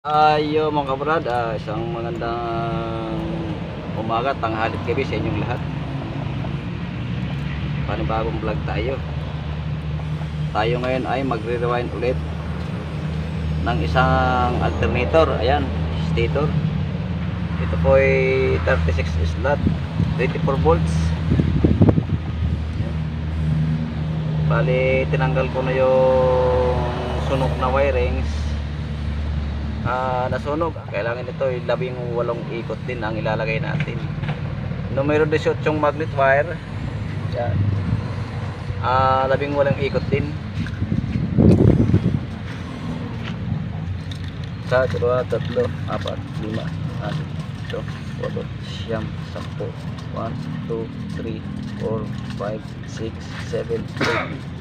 Ayo mga kabrad, isang magandang umaga, tanghalit gabi sa inyong lahat. Panibagong vlog tayo. Tayo ngayon ay magre-rewind ulit ng isang alternator. Ayan, stator. Ito po ay 36 slot, 24 volts. Bali, tinanggal ko na yung sunog na wirings. Nasunog. Kailangan ito ay 18 ikot din ang ilalagay natin. Numero 18 yung magnet wire. Yan. 18 ikot din. Sa 2, 3, 4, 5, 6, 7, 8, 9, 10, 1, 2, 3, 4, 5, 6, 7, 8.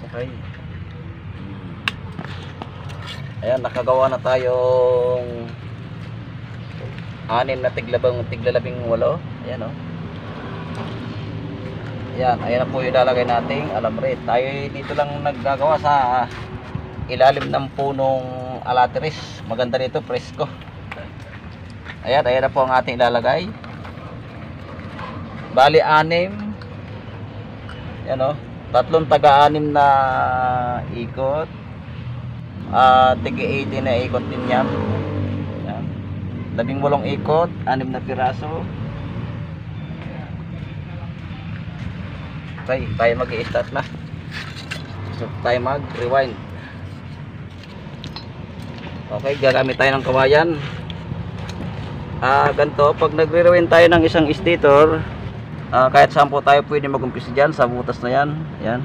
Okay. Ayan, nakagawa na tayong 6 na tiglalabing walo. Ayan o. Ayan, ayan na po yung ilalagay nating alambre. Tayo dito lang naggagawa sa ilalim ng punong alateris. Maganda nito, presko. Ayan, ayan na po ang ating ilalagay. Bali 6. Ayan o. 3 taga-6 na ikot. Tigi 80 na ikot din yan. 18 ikot, 6 na piraso. Okay, tayo mag-i-start na. So, tayo mag-rewind. Okay, gagamit tayo ng kawayan. Ganito, pag nagre-rewind tayo ng isang stator, kahit saan po tayo pwede mag-umpisa dyan, sa butas na yan. Yan.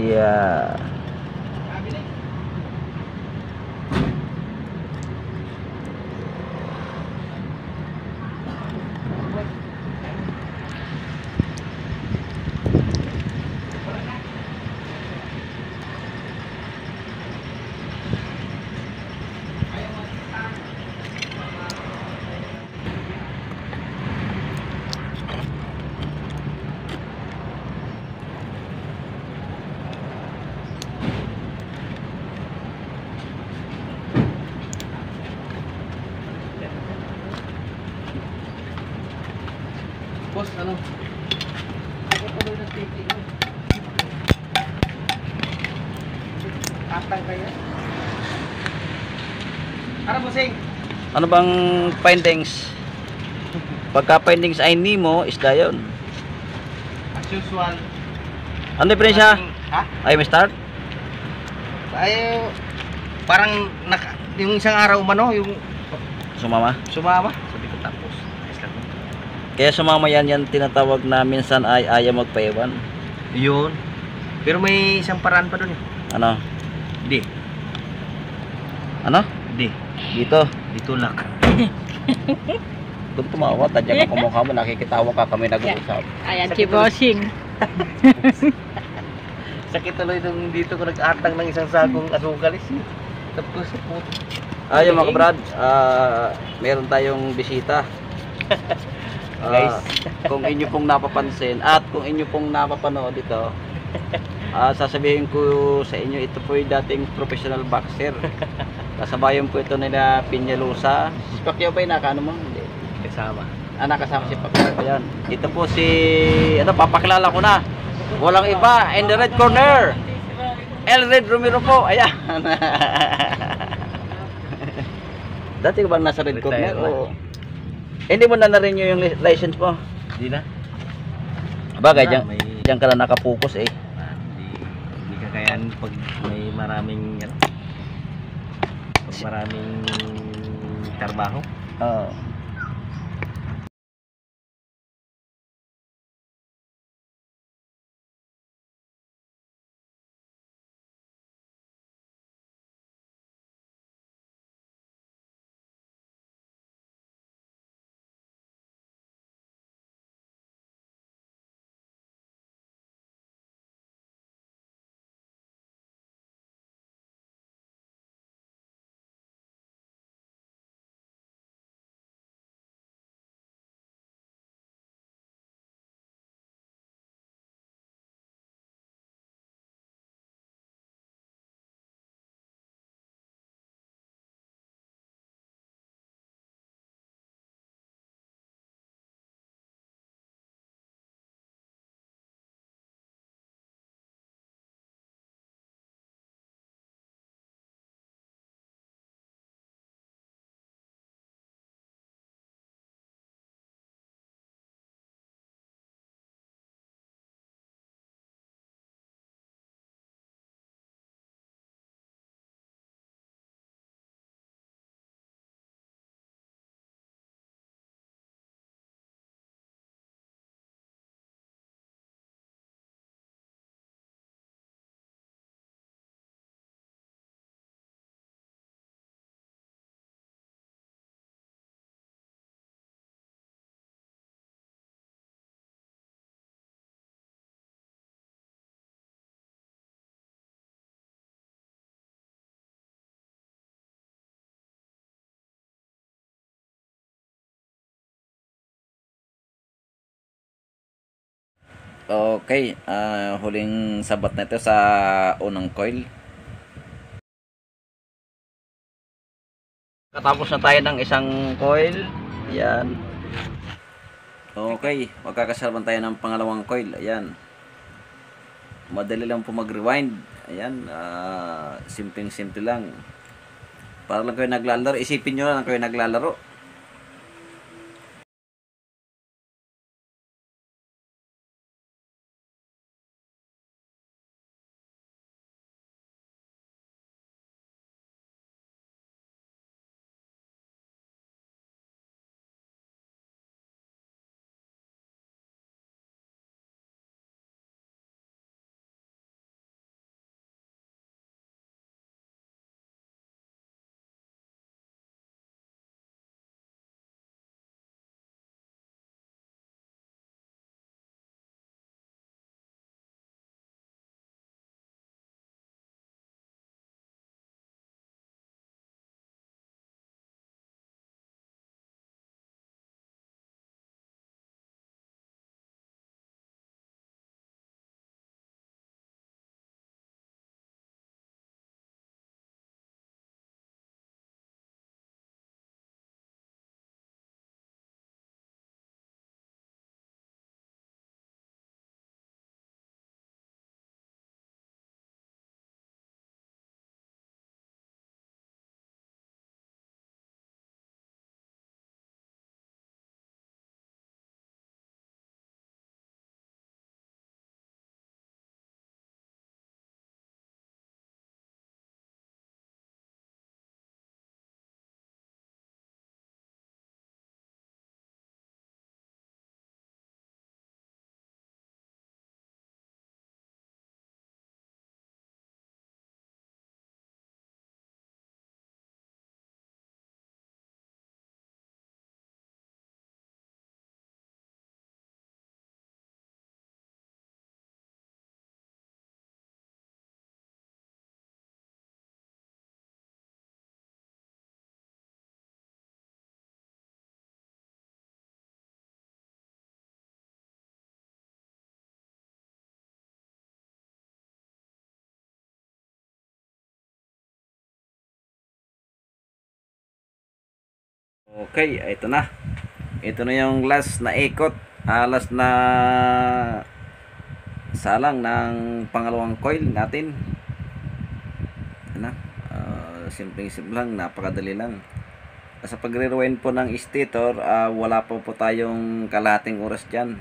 Yeah. Boss, ano? Ako tuloy ng titi mo. Atang kayo. Ano bossing? Ano bang findings? Pagka findings ay Nemo, isda yun. As usual. Ano diferensya? Ha? Ay, may start? Ay, parang yung isang araw umano, yung Sumama? sumama. Sabi ko tapos. Ayos lang. Kaya sumama yan tinatawag na minsan ay ayaw magpaiwan. Yun. Pero may isang paraan pa doon eh. Ano? Di. Ano? Di. Dito. Dito lang. Kung tumawa, tadya ka kumukha mo, nakikitawa ka kami nag-uusap. Ayan si Bossing. Sakit tuloy nung dito ko nag-atang ng isang sagong asugalis. Tapos sa puto. Ayun mga kabrad, meron tayong bisita. Guys. Kung inyo pong napapansin at kung inyo pong napapanood ito, sasabihin ko sa inyo, ito po yung dating professional boxer. Kasabayan po ito nila Pinyalusa. Si Pacquiao ba yung nakaano mo? Hindi. Kasama. Nakasama si Pacquiao. Ayan. Ito po si, papakilala ko na. Walang iba, in the red corner, Elred Romero po. Ayan. Dati ka ba nasa red corner? O hindi mo na na-renew yung license mo? Hindi na. Bagay, May- diyan ka na nakapokus eh. Hindi kakayanin pag may maraming pag maraming trabaho. Oo. Okay, huling sabat na ito sa unang coil. Katapos na tayo ng isang coil. Ayan. Okay, magkakasalban tayo ng pangalawang coil. Ayan. Madali lang po mag-rewind. Ayan, simpleng-simple lang. Para lang kayo naglalaro. Isipin nyo lang kayo naglalaro. Okay, ito na. Ito na yung last na ikot. Last na salang ng pangalawang coil natin. Ito na. Simpleng-simple lang. Napakadali lang. Sa pagre-rewind po ng stator, wala po tayong kalahating oras dyan.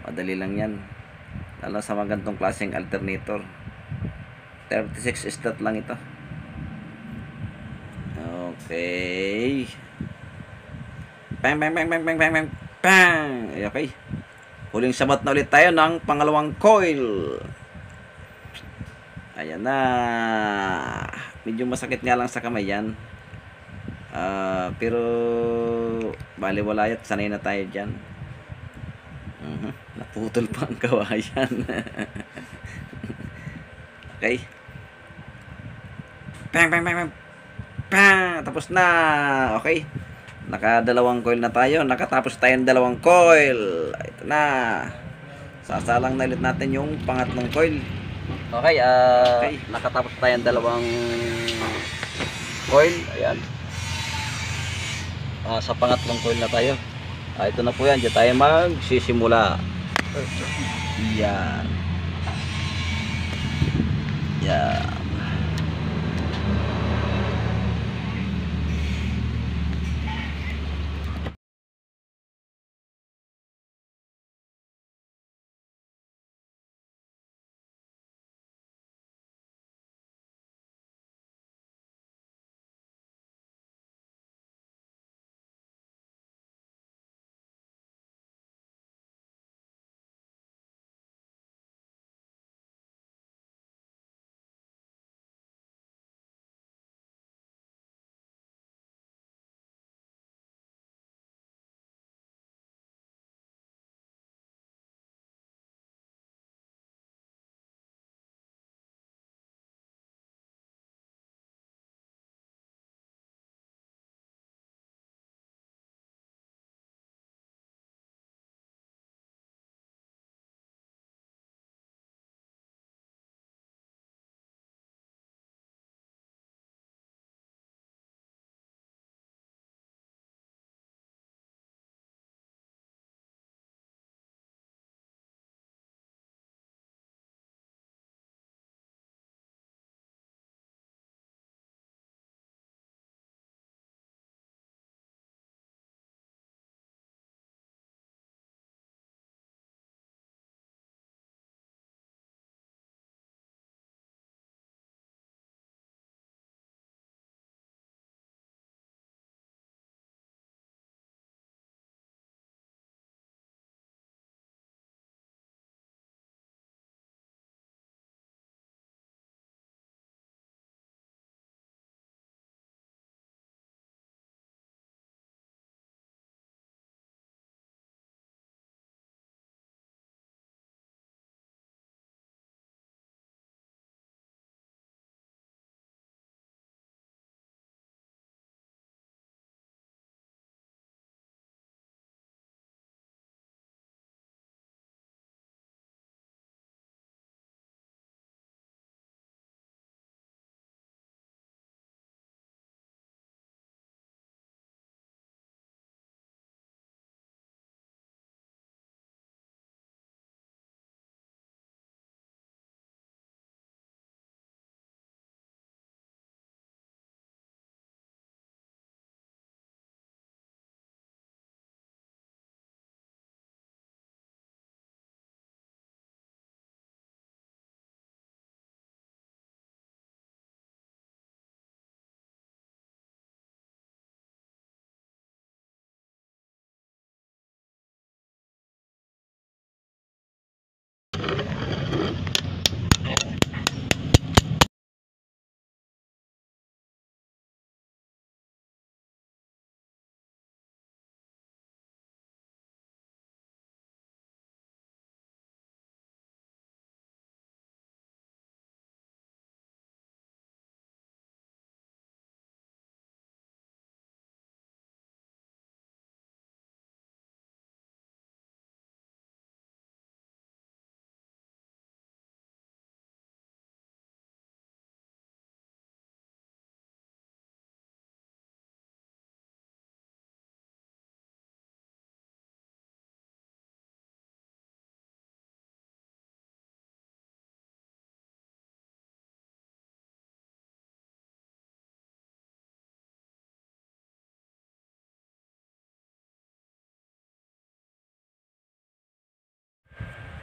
Madali lang yan. Lalo sa mga ganitong klaseng alternator. 36 slot lang ito. Okay. Bang, bang, bang, bang, bang, bang, bang, bang. Okay. Huling sabat na ulit tayo ng pangalawang coil. Ayan na. Medyo masakit nga lang sa kamay yan. Pero baliwala yat. Sanay na tayo dyan. Naputol pa ang kawayan. Okay. Bang, bang, bang, bang. Bang. Tapos na. Okay. Nakadalawang coil na tayo. Nakatapos tayong dalawang coil. Ito na. Sasalang na ulit natin yung pangatlong coil. Okay, nakatapos tayong dalawang coil. Ayan. Sa pangatlong coil na tayo. Ito na po yan. Diyan tayo magsisimula. Yan. Yan.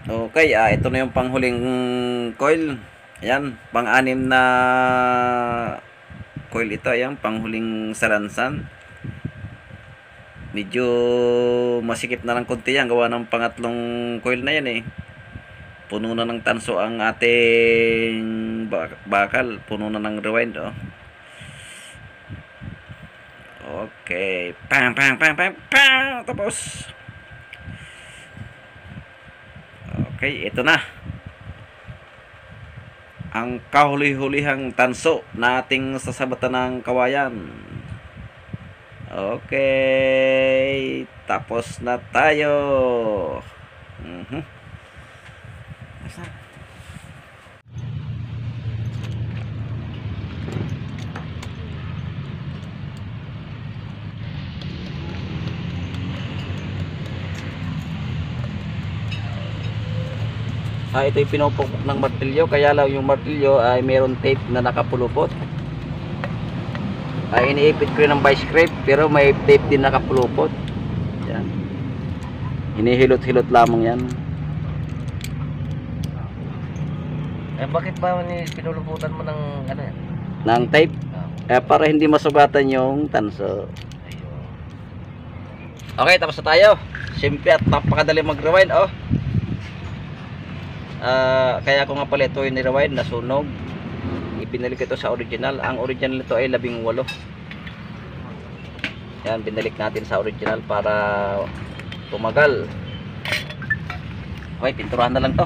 Okay, ito na yung panghuling coil. Ayan, pang-anim na coil ito. Ayan, panghuling salansan. Medyo masikip na ng konti yan. Gawa ng pangatlong coil na yan eh. Puno na ng tanso ang ating bakal. Puno na ng rewind, oh. Okay. Pang, pang, pang, pang, pang. Tapos. Okay, ito na. Ang kahuli-hulihang tanso na ating sasabatan ng kawayan. Okay. Tapos na tayo. Ito'y pinupukpok ng martilyo, kaya lang yung martilyo ay mayroon tape na nakapulupot. Iniipit ko yun ng vice grip, pero may tape din nakapulupot. Yan. Hinihilot-hilot lamang yan. Bakit ba pinuluputan mo ng ano yan? Ng tape, para hindi masugatan yung tanso. Ayun. Okay, tapos na tayo. Simple at napakadali mag-rewind, oh. Kaya ko nga pala ito yung ni-rewind, nasunog. Ibinalik ito sa original. Ang original ito ay 18. Yan, binalik natin sa original para tumagal. Okay, pinturahan na lang to.